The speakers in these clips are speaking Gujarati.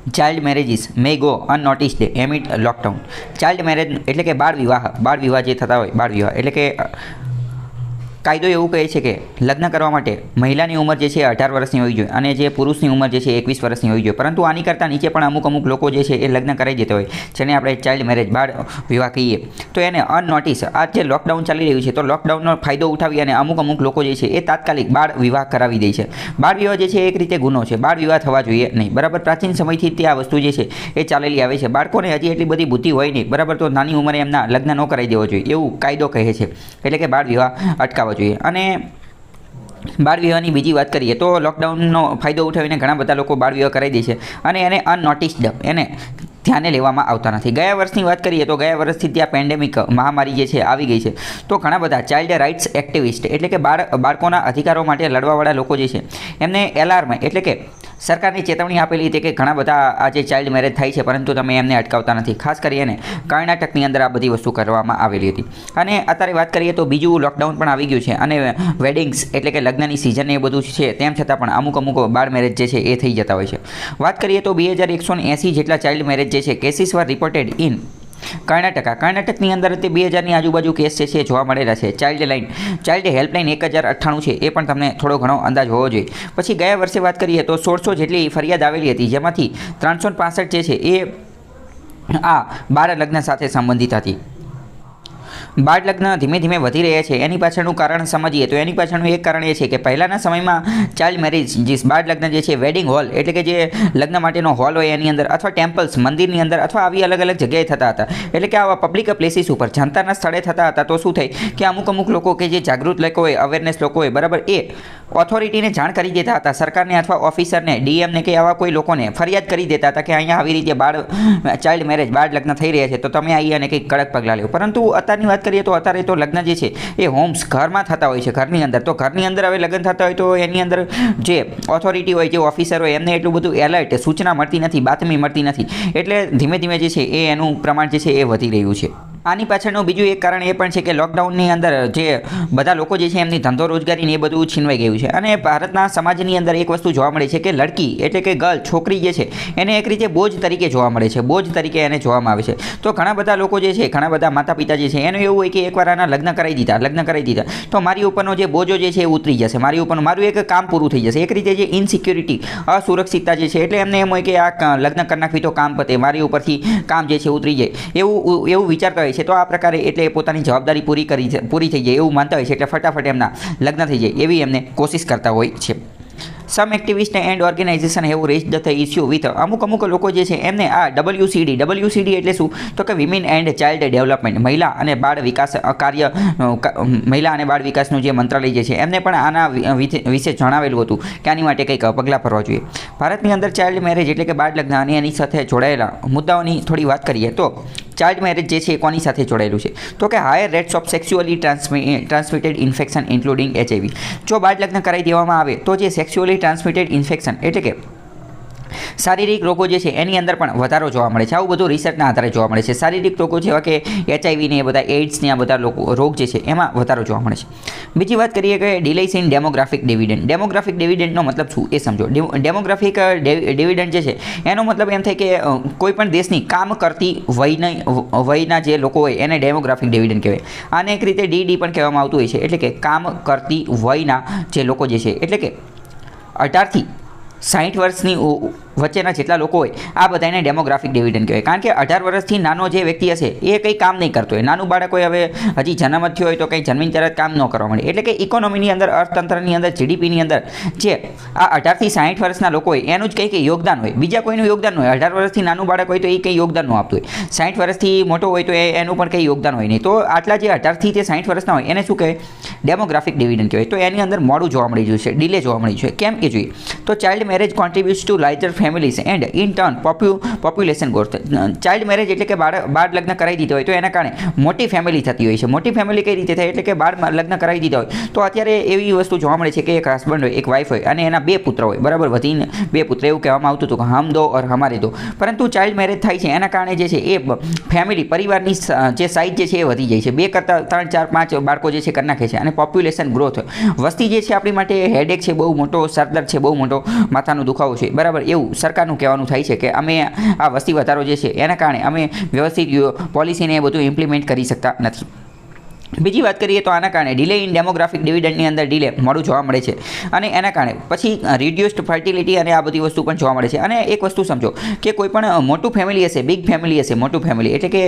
Child marriages may go unnoticed amid lockdown. Child marriage એટલે કે બાળ વિવાહ જે થતા હોય, બાળ વિવાહ એટલે કે કાયદો એવું કહે છે કે લગ્ન કરવા માટે મહિલાની ઉંમર જે છે 18 વર્ષની હોવી જોઈએ અને જે પુરુષની ઉંમર જે છે 21 વર્ષની હોવી જોઈએ. પરંતુ આની કરતાં નીચે પણ અમુક લોકો જે છે એ લગ્ન કરાવી દેતા હોય, જેને આપણે ચાઇલ્ડ મેરેજ બાળ વિવાહ કહીએ. તો એને અનનોટિસ આ જે લોકડાઉન ચાલી રહ્યું છે, તો લોકડાઉનનો ફાયદો ઉઠાવી અને અમુક લોકો જે છે એ તાત્કાલિક બાળ વિવાહ કરાવી દે છે. બાળ વિવાહ જે છે એક રીતે ગુનો છે. બાળ વિવાહ થવા જોઈએ નહીં, બરાબર. પ્રાચીન સમયથી તે આ વસ્તુ જે છે એ ચાલેલી આવે છે. બાળકોને હજી એટલી બધી બુદ્ધિ હોય નહીં, બરાબર, તો નાની ઉંમરે એમના લગ્ન ન કરાવી દેવો જોઈએ એવું કાયદો કહે છે. એટલે કે બાળ વિવાહ અટકાવવા જોઈએ. અને બાળ વિવાહની બીજી વાત કરીએ તો લોકડાઉનનો ફાયદો ઉઠાવીને ઘણા બધા લોકો બાળ વિવાહ કરાવી દે છે અને એને અનનોટિસ્ડ એને ધ્યાને લેવામાં આવતા નથી. ગયા વર્ષની વાત કરીએ તો ગયા વર્ષથી ત્યાં પેન્ડેમિક મહામારી જે છે આવી ગઈ છે. તો ઘણા બધા ચાઇલ્ડ રાઇટ્સ એક્ટિવિસ્ટ એટલે કે બાળકોના અધિકારો માટે લડવાવાળા લોકો જે છે એમને એલાર્મ એટલે કે સરકારની ચેતવણી આપેલી હતી કે ઘણા બધા આજે ચાઇલ્ડ મેરેજ થાય છે, પરંતુ તમે એમને અટકાવતા નથી. ખાસ કરીને કર્ણાટકની અંદર આ બધી વસ્તુ કરવામાં આવેલી હતી. અને અત્યારે વાત કરીએ તો બીજું લોકડાઉન પણ આવી ગયું છે અને વેડિંગ્સ એટલે કે લગ્નની સિઝન એ બધું છે, તેમ છતાં પણ અમુક બાળ મેરેજ જે છે એ થઈ જતા હોય છે. વાત કરીએ તો 2180 જેટલા ચાઇલ્ડ મેરેજ જે છે કેસીસ વર રિપોર્ટેડ ઇન કર્ણાટકની અંદર તે 2000ની આજુબાજુ કેસ છે જોવા મળેલા છે. ચાઇલ્ડ હેલ્પલાઇન 1098 છે, એ પણ તમને થોડો ઘણો અંદાજ હોવો જોઈએ. પછી ગયા વર્ષે વાત કરીએ તો 1600 જેટલી ફરિયાદ આવેલી હતી, જેમાંથી 365 જે છે એ આ બાળ લગ્ન સાથે સંબંધિત હતી. બાળ લગ્ન ધીમે ધીમે વધી રહ્યા છે. એની પાછળનું કારણ સમજીએ તો એની પાછળનું એક કારણ એ છે કે પહેલાંના સમયમાં ચાઇલ્ડ મેરેજ જે બાળ લગ્ન જે છે વેડિંગ હોલ એટલે કે જે લગ્ન માટેનો હોલ હોય એની અંદર અથવા ટેમ્પલ્સ મંદિરની અંદર અથવા આવી અલગ અલગ જગ્યાએ થતા હતા. એટલે કે આવા પબ્લિક પ્લેસીસ ઉપર જનતાના સ્થળે થતા હતા. તો શું થાય કે અમુક લોકો કે જે જાગૃત લોકો હોય, અવેરનેસ લોકો હોય, બરાબર, એ ઓથોરિટીને જાણ કરી દેતા હતા, સરકારને અથવા ઓફિસરને, ડીએમને કે આવા કોઈ લોકોને ફરિયાદ કરી દેતા હતા કે અહીંયા આવી રીતે ચાઇલ્ડ મેરેજ બાળ લગ્ન થઈ રહ્યા છે, તો તમે આવી અને કંઈક કડક પગલાં લેવો. પરંતુ અત્યારની વાત કરીએ તો અત્યારે તો લગ્ન જે છે એ હોમ્સ ઘરમાં થતા હોય છે, ઘરની અંદર. તો ઘરની અંદર હવે લગ્ન થતા હોય તો એની અંદર જે ઓથોરિટી હોય, જે ઓફિસર હોય, એમને એટલું બધું એલર્ટ સૂચના મળતી નથી, બાતમી મળતી નથી. એટલે ધીમે ધીમે જે છે એ એનું પ્રમાણ જે છે એ વધી રહ્યું છે. આની પાછળનું બીજું એક કારણ એ પણ છે કે લોકડાઉનની અંદર જે બધા લોકો જે છે એમની ધંધો રોજગારીને એ બધું છીનવાઈ ગયું છે. અને ભારતના સમાજની અંદર એક વસ્તુ જોવા મળે છે કે લડકી એટલે કે ગર્લ છોકરી જે છે એને એક રીતે બોજ તરીકે જોવા મળે છે, બોજ તરીકે એને જોવામાં આવે છે. તો ઘણા બધા લોકો જે છે, ઘણા બધા માતા પિતા જે છે એનું એવું હોય કે એકવાર આના લગ્ન કરાવી દીધા તો મારી ઉપરનો જે બોજો જે છે એ ઉતરી જશે, મારું એક કામ પૂરું થઈ જશે. એક રીતે જે ઇનસિક્યોરિટી, અસુરક્ષિતતા જે છે, એટલે એમને એમ હોય કે આ લગ્ન કરી નાખવી તો કામ પતે, મારી ઉપરથી કામ જે છે ઉતરી જાય, એવું વિચારતા છે. તો આ પ્રકારે એટલે પોતાની જવાબદારી પૂરી થઈ જાય એવું માનતા હોય છે. એટલે ફટાફટ એમના લગ્ન થઈ જાય એવી એમને કોશિશ કરતા હોય છે. Some activist and organisation have raised the issue with અમુક લોકો જે છે એમને આ WCD એટલે શું તો કે વિમેન એન્ડ ચાઇલ્ડ ડેવલપમેન્ટ, મહિલા અને બાળ વિકાસ મહિલા અને બાળ વિકાસનું જે મંત્રાલય જે છે એમને પણ આના વિશે જણાવેલું હતું કે આની માટે કંઈક પગલાં ભરવા જોઈએ. ભારતની અંદર ચાઇલ્ડ મેરેજ એટલે કે બાળ લગ્ન અને એની સાથે જોડાયેલા મુદ્દાઓની થોડી વાત કરીએ તો ચાઇલ્ડ મેરેજ જે છે એ કોની સાથે જોડાયેલું છે તો કે higher rates of sexually transmitted infection including HIV. જો બાળ લગ્ન કરાવી દેવામાં આવે તો જે સેક્સ્યુઅલી ટ્રાન્સમિટેડ ઇન્ફેક્શન એટલે કે શારીરિક રોગો જે છે એની અંદર પણ વધારો જોવા મળે છે. આવું બધું રિસર્ચના આધારે જોવા મળે છે. શારીરિક રોગો જેવા કે HIV ને એ બધા એઇડ્સને આ બધા રોગ જે છે એમાં વધારો જોવા મળે છે. બીજી વાત કરીએ કે ડિલેસ ઇન ડેમોગ્રાફિક ડિવિડન્ડ. ડેમોગ્રાફિક ડિવિડન્ડનો મતલબ શું એ સમજો. ડેમોગ્રાફિક ડિવિડન્ડ જે છે એનો મતલબ એમ થાય કે કોઈ પણ દેશની કામ કરતી વયના જે લોકો હોય એને ડેમોગ્રાફિક ડિવિડન્ડ કહેવાય. આને એક રીતે DD પણ કહેવામાં આવતું હોય છે. એટલે કે કામ કરતી વયના જે લોકો જે છે એટલે કે 18 થી 60 વર્ષની વચ્ચેના જેટલા લોકો હોય આ બધાને ડેમોગ્રાફિક ડિવિડન્ડ કહેવાય. કારણ કે 18 વર્ષથી નાનો જે વ્યક્તિ હશે એ કંઈ કામ નહીં કરતો હોય. નાનું બાળક હોય, હવે હજી જન્મ જ થયો હોય તો કંઈ જન્મીને તરત કામ ન કરવા મળે. એટલે કે ઇકોનોમીની અંદર, અર્થતંત્રની અંદર, GDPની અંદર જે આ 18 થી 60 વર્ષના લોકો હોય એનું જ કંઈક યોગદાન હોય, બીજા કોઈનું યોગદાન ન હોય. 18 વર્ષથી નાનું બાળક હોય તો એ કંઈ યોગદાન ન આપતું હોય. 60 વર્ષથી મોટો હોય તો એનું પણ કંઈ યોગદાન હોય નહીં. તો આટલા જે 18 થી 60 વર્ષના હોય એને શું કહેવાય? ડેમોગ્રાફિક ડિવિડન્ડ કહેવાય. તો એની અંદર મોડું જોવા મળી રહ્યું છે, ડિલે જોવા મળી છે. કેમ એ જોઈએ તો child marriage contributes to larger families and in turn population growth. Child marriage એટલે કે બાળ લગ્ન કરાવી દીધા હોય તો એના કારણે મોટી ફેમિલી થતી હોય છે. મોટી ફેમિલી કઈ રીતે થાય એટલે કે બાળ લગ્ન કરાવી દીધા હોય તો અત્યારે એવી વસ્તુ જોવા મળે છે કે એક હસબન્ડ હોય, એક વાઈફ હોય અને એના 2 પુત્ર હોય, બરાબર, વધીને 2 પુત્ર એવું કહેવામાં આવતું હતું કે હમ દો ઓર હમારે દો. પરંતુ ચાઇલ્ડ મેરેજ થાય છે એના કારણે જે છે એ ફેમિલી, પરિવારની જે સાઇઝ જે છે એ વધી જાય છે. 2 કરતાં 3, 4, 5 બાળકો જે છે કરી નાખે છે. અને પોપ્યુલેશન ગ્રોથ, વસ્તી જે છે આપણી માટે હેડેક છે બહુ મોટો, સરદર્દ છે બહુ મોટો, માથાનો દુખાવો છે, બરાબર, એવું સરકારનું કહેવાનું થાય છે કે અમે આ વસ્તી વધારો જે છે એના કારણે અમે વ્યવસ્થિત પોલિસીને એ બધું ઇમ્પ્લિમેન્ટ કરી શકતા નથી. બીજી વાત કરીએ તો આના કારણે ડિલે ઇન ડેમોગ્રાફિક ડિવિડન્ડની અંદર ડિલે મોડું જોવા મળે છે અને એના કારણે પછી રિડ્યુસ્ડ ફર્ટિલિટી અને આ બધી વસ્તુ પણ જોવા મળે છે. અને એક વસ્તુ સમજો કે કોઈ પણ મોટું ફેમિલી હશે, બિગ ફેમિલી હશે, મોટું ફેમિલી એટલે કે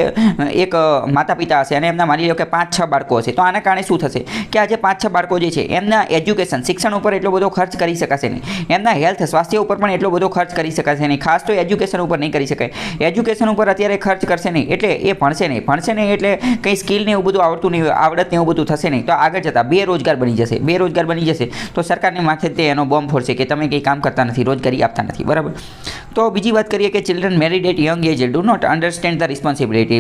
એક માતા પિતા હશે અને એમના માની લો કે 5-6 બાળકો હશે, તો આના કારણે શું થશે કે આ જે 5-6 બાળકો જે છે એમના એજ્યુકેશન શિક્ષણ ઉપર એટલો બધો ખર્ચ કરી શકાશે નહીં, એમના હેલ્થ સ્વાસ્થ્ય ઉપર પણ એટલો બધો ખર્ચ કરી શકાશે નહીં, ખાસ તો એજ્યુકેશન ઉપર નહીં કરી શકાય. એજ્યુકેશન ઉપર અત્યારે ખર્ચ કરશે નહીં એટલે એ ભણશે નહીં એટલે કંઈ સ્કિલ ને એવું બધું આવડતું નહીં, આવડત ને એવું બધું થશે નહીં, તો આગળ જતાં બેરોજગાર બની જશે તો સરકારની માથે તે એનો બોમ્બ ફોડશે કે તમે કંઈ કામ કરતા નથી, રોજગારી આપતા નથી, બરાબર. તો બીજી વાત કરીએ કે children married at young age do not understand the responsibility.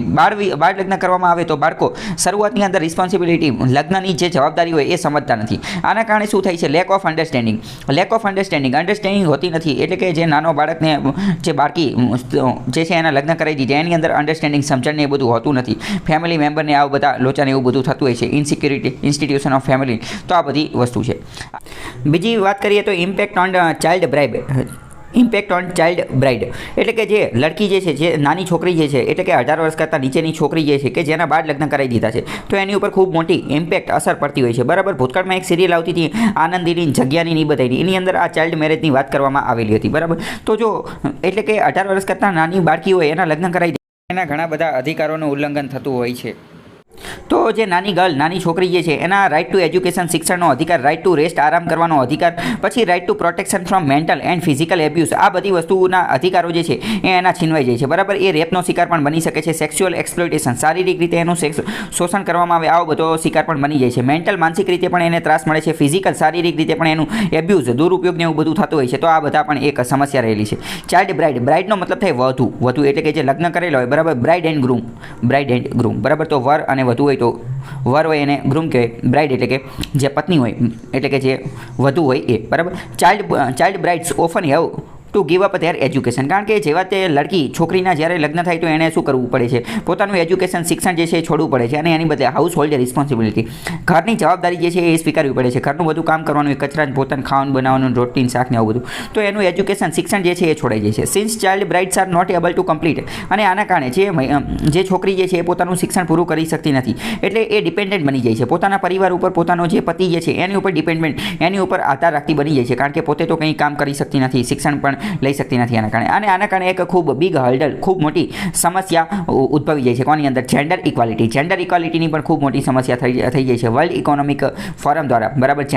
બાળ લગ્ન કરવામાં આવે તો બાળકો શરૂઆતની અંદર રિસ્પોન્સિબિલિટી, લગ્નની જે જવાબદારી હોય એ સમજતા નથી. આના કારણે શું થાય છે? લેક ઓફ અન્ડરસ્ટેન્ડિંગ હોતી નથી, એટલે કે જે નાનો બાળકને જે બાળકી જે છે એના લગ્ન કરાવી દીધા એની અંદર અન્ડરસ્ટેન્ડિંગ, સમજણ ને એ બધું હોતું નથી. ફેમિલી મેમ્બરને આવું બધા લોચાને એવું બધું થતું હોય છે, ઇનસિક્યુરિટી, ઇન્સ્ટિટ્યુશન ઓફ ફેમિલી, તો આ બધી વસ્તુ છે. બીજી વાત કરીએ તો ઇમ્પેક્ટ ઓન ચાઇલ્ડ બ્રાઇડ એટલે કે જે લડકી જે છે, જે નાની છોકરી જે છે, એટલે કે 18 વર્ષ કરતાં નીચેની છોકરી જે છે કે જેના બાળ લગ્ન કરાવી દીધા છે, તો એની ઉપર ખૂબ મોટી ઇમ્પેક્ટ અસર પડતી હોય છે, બરાબર. ભૂતકાળમાં એક સિરિયલ આવતી હતી આનંદીની જગ્યાની ની બધાની, એની અંદર આ ચાઇલ્ડ મેરેજની વાત કરવામાં આવેલી હતી, બરાબર. તો જો એટલે કે 18 વર્ષ કરતાં નાની બાળકી હોય એના લગ્ન કરાવી દે, એના ઘણા બધા અધિકારોનું ઉલ્લંઘન થતું હોય છે. તો જે નાની છોકરી જે છે એના રાઇટ ટુ એજ્યુકેશન, શિક્ષણનો અધિકાર, રાઇટ ટુ રેસ્ટ, આરામ કરવાનો અધિકાર, પછી right to protection from mental and physical abuse, આ બધી વસ્તુના અધિકારો જે છે એ એના છીનવાઈ જાય છે, બરાબર. એ રેપનો શિકાર પણ બની શકે છે, સેક્સ્યુઅલ એક્સપ્લોઇટેશન, શારીરિક રીતે એનું શોષણ કરવામાં આવે, આવો બધો શિકાર પણ બની જાય છે. મેન્ટલ, માનસિક રીતે પણ એને ત્રાસ મળે છે, ફિઝિકલ, શારીરિક રીતે પણ એનું એબ્યુઝ, દુરુપયોગ ને એવું બધું થતું હોય છે. તો આ બધા પણ એક સમસ્યા રહેલી છે. ચાઇલ્ડ બ્રાઇડનો મતલબ થાય વધુ એટલે કે જે લગ્ન કરેલા હોય, બરાબર. બ્રાઇડ એન્ડ ગ્રૂમ, બરાબર. તો વર અને વધુ હોય તો વર હોય એને ગ્રૂમ કહેવાય, બ્રાઇડ એટલે કે જે પત્ની હોય એટલે કે જે વધુ હોય એ, બરાબર. Child brides often have to give up there education, કારણ કે જેવા તે લડકી છોકરીના જ્યારે લગ્ન થાય તો એને શું કરવું પડે છે? પોતાનું એજ્યુકેશન, શિક્ષણ જે છે એ છોડવું પડે છે અને એની બદલે હાઉસ હોલ્ડ રિસ્પોન્સિબિલિટી, ઘરની જવાબદારી જે છે એ સ્વીકારવી પડે છે, ઘરનું બધું કામ કરવાનું, કચરા પોતાનું ખાવાનું બનાવવાનું, રોટલી શાક ને આવું બધું, તો એનું એજ્યુકેશન, શિક્ષણ જે છે એ છોડાઈ જાય છે. Since child brides are not able to complete, અને આના કારણે જે છોકરી જે છે એ પોતાનું શિક્ષણ પૂરું કરી શકતી નથી, એટલે એ ડિપેન્ડન્ટ બની જાય છે, પોતાના પરિવાર ઉપર, પોતાનો જે પતિ જે છે એની ઉપર ડિપેન્ડન્ટ, એની ઉપર આધાર રાખતી બની જાય છે, કારણ કે પોતે તો કંઈ કામ કરી શકતી નથી, શિક્ષણ પણ લઈ શકતી નથી આના કારણે એક ખૂબ બિગ હર્ડલ, ખૂબ મોટી સમસ્યા ઉદ્ભવી જાય છે. કોની અંદર? જેન્ડર ઇક્વાલિટીની પણ ખૂબ મોટી સમસ્યા થઈ જાય છે. વર્લ્ડ ઇકોનોમિક ફોરમ દ્વારા, બરાબર,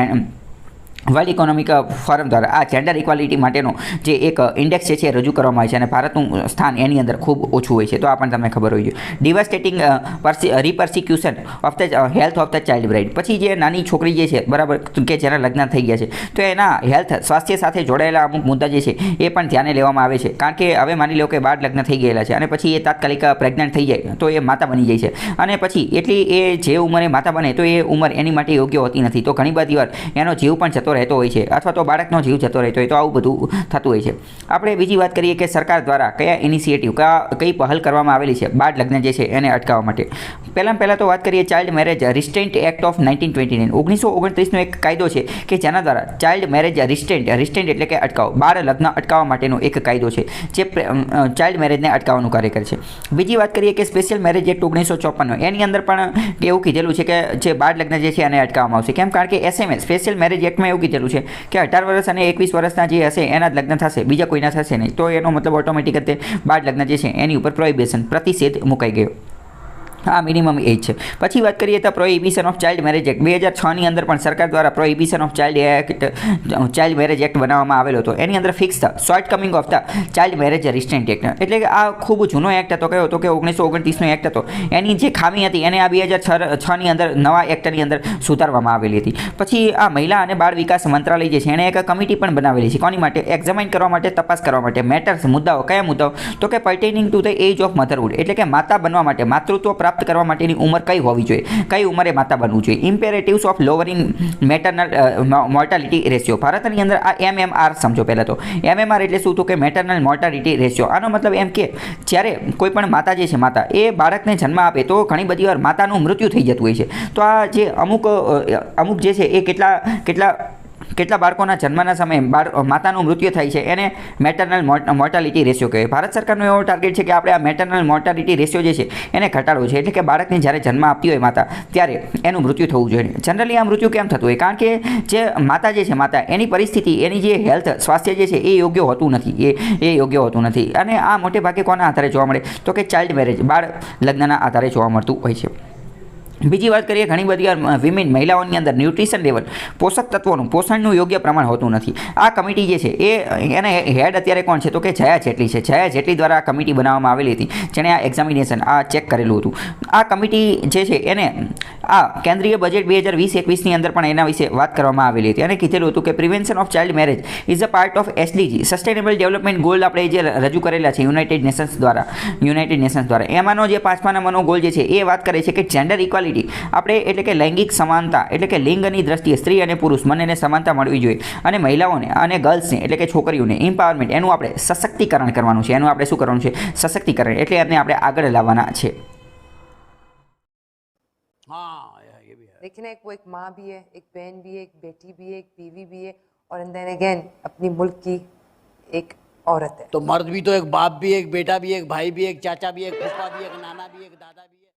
વર્લ્ડ ઇકોનોમિક ફોરમ દ્વારા આ જેન્ડર ઇક્વાલિટી માટેનો જે એક ઇન્ડેક્સ છે રજૂ કરવામાં આવે છે અને ભારતનું સ્થાન એની અંદર ખૂબ ઓછું હોય છે, તો આ પણ તમને ખબર હોય છે. Devastating repercussion of the health of the child bride, પછી જે નાની છોકરી જે છે, બરાબર, કે જેના લગ્ન થઈ ગયા છે, તો એના હેલ્થ, સ્વાસ્થ્ય સાથે જોડાયેલા અમુક મુદ્દા જે છે એ પણ ધ્યાને લેવામાં આવે છે, કારણ કે હવે માની લો કે બાળ લગ્ન થઈ ગયેલા છે અને પછી એ તાત્કાલિક પ્રેગ્નન્ટ થઈ જાય તો એ માતા બની જાય છે, અને પછી એટલી એ જે ઉંમરે માતા બને તો એ ઉંમર એની માટે યોગ્ય હોતી નથી, તો ઘણી બધી વાર એનો જીવ પણ જતો રહેતો હોય છે, અથવા તો બાળકનો જીવ જતો રહેતો હોય, તો આવું બધું થતું હોય છે. આપણે બીજી વાત કરીએ કે સરકાર દ્વારા કયા ઇનિશિયેટિવ, કઈ પહેલ કરવામાં આવેલી છે બાળ લગ્ન જે છે એને અટકાવવા માટે. પહેલાં તો વાત કરીએ child marriage restraint act of 1929. 1929નો એક કાયદો છે કે જેના દ્વારા ચાઇલ્ડ મેરેજ રિસ્ટ્રેન્ટ એટલે કે અટકાવ, બાળ લગ્ન અટકાવવા માટેનો એક કાયદો છે જે ચાઇલ્ડ મેરેજને અટકાવવાનું કાર્ય કરે છે. બીજી વાત કરીએ કે સ્પેશિયલ મેરેજ એક્ટ 1954, એની અંદર પણ એવું કીધેલું છે કે જે બાળ લગ્ન જે છે એને અટકાવવામાં આવશે. કેમ? કારણ કે એસએમએ સ્પેશિયલ મેરેજ એક્ટમાં એવું કીધેલું છે કે 18 વર્ષ અને 21 વર્ષના જે હશે એના જ લગ્ન થશે, બીજા કોઈના થશે નહીં, તો એનો મતલબ ઓટોમેટિક તે બાળ લગ્ન જે છે એની ઉપર પ્રોહિબિશન, પ્રતિષેધ મુકાઈ ગયો. આ મિનિમમ એજ છે. પછી વાત કરીએ તો prohibition of child marriage act 2006ની અંદર પણ સરકાર દ્વારા prohibition of child marriage act બનાવવામાં આવેલો હતો. એની અંદર fix the shortcoming of the child marriage restraint act, એટલે કે આ ખૂબ જૂનો એક્ટ હતો. કયો હતો? કે 1929નો એક્ટ હતો. એની જે ખામી હતી એને આ 2006ની અંદર નવા એક્ટની અંદર સુધારવામાં આવેલી હતી. પછી આ મહિલા અને બાળ વિકાસ મંત્રાલય જે છે એણે એક કમિટી પણ બનાવેલી છે. કોની માટે? એક્ઝામાઇન કરવા માટે, તપાસ કરવા માટે. મેટર્સ, મુદ્દાઓ, કયા મુદ્દાઓ? તો કે pertaining to the age of motherhood, એટલે કે માતા બનવા માટે, માતૃત્વ પ્રાપ્ત કરવા માટેની ઉંમર કઈ હોવી જોઈએ, કઈ ઉંમરે માતા બનવું જોઈએ. ઇમ્પેરેટિવ્સ ઓફ લોવરિંગ મેટરનલ મોર્ટાલિટી રેશિયો. ભારતની અંદર આ MMR સમજો. પહેલાં તો MMR એટલે શું? તો કે મેટરનલ મોર્ટાલિટી રેશિયો. આનો મતલબ એમ કે જ્યારે કોઈ પણ માતા જે છે, માતા એ બાળકને જન્મ આપે તો ઘણી બધી વાર માતાનું મૃત્યુ થઈ જતું હોય છે. તો આ જે અમુક જે છે એ કેટલા કેટલા બાળકોના જન્મના સમયે માતાનું મૃત્યુ થાય છે એને મેટરનલ મોર્ટાલિટી રેશિયો કહેવાય. ભારત સરકારનો એવો ટાર્ગેટ છે કે આપણે આ મેટરનલ મોર્ટાલિટી રેશિયો જે છે એને ઘટાડવો છે, એટલે કે બાળકને જ્યારે જન્મ આપતી હોય માતા ત્યારે એનું મૃત્યુ થવું જોઈએ. જનરલી આ મૃત્યુ કેમ થતું હોય? કારણ કે જે માતા જે છે માતા એની પરિસ્થિતિ, એની જે હેલ્થ સ્વાસ્થ્ય જે છે એ યોગ્ય હોતું નથી, એ યોગ્ય હોતું નથી. અને આ મોટે ભાગે કોના આધારે જોવા મળે? તો કે ચાઇલ્ડ મેરેજ, બાળ લગ્નના આધારે જોવા મળતું હોય છે. બીજી વાત કરીએ, ઘણી બધી વિમેન મહિલાઓની અંદર ન્યુટ્રિશન લેવલ, પોષક તત્વોનું, પોષણનું યોગ્ય પ્રમાણ હોતું નથી. આ કમિટી જે છે એને હેડ અત્યારે કોણ છે? તો કે જયા જેટલી છે. જયા જેટલી દ્વારા આ કમિટી બનાવવામાં આવેલી હતી, જેણે આ એક્ઝામિનેશન ચેક કરેલું હતું. આ કમિટી જે છે એને આ કેન્દ્રીય બજેટ 2020-21ની અંદર પણ એના વિશે વાત કરવામાં આવેલી હતી અને કીધેલું હતું કે prevention of child marriage is a part of SDG, sustainable development goal આપણે જે રજૂ કરેલા છે યુનાઇટેડ નેશન્સ દ્વારા. એમાંનો જે 5મા નંબરનો ગોલ જે છે એ વાત કરે છે કે જેન્ડર ઇક્વાલિટી, આપણે એટલે કે લૈંગિક સમાનતા, એટલે કે લિંગની દ્રષ્ટિએ સ્ત્રી અને પુરુષ બંનેને સમાનતા મળવી જોઈએ અને મહિલાઓને અને ગર્લ્સને એટલે કે છોકરીઓને એમ્પાવરમેન્ટ, એનું આપણે સશક્તિકરણ કરવાનું છે. એનું આપણે શું કરવાનું છે? સશક્તિકરણ. એટલે એમને આપણે આગળ લાવવાના છે. लेकिन वो एक माँ भी है, एक बहन भी है, एक बेटी भी है, एक बीवी भी है और देन अगेन अपनी मुल्क की एक औरत है. तो मर्द भी तो एक बाप भी, एक बेटा भी, एक भाई भी, एक चाचा भी, एक फूफा भी, एक नाना भी, एक दादा भी.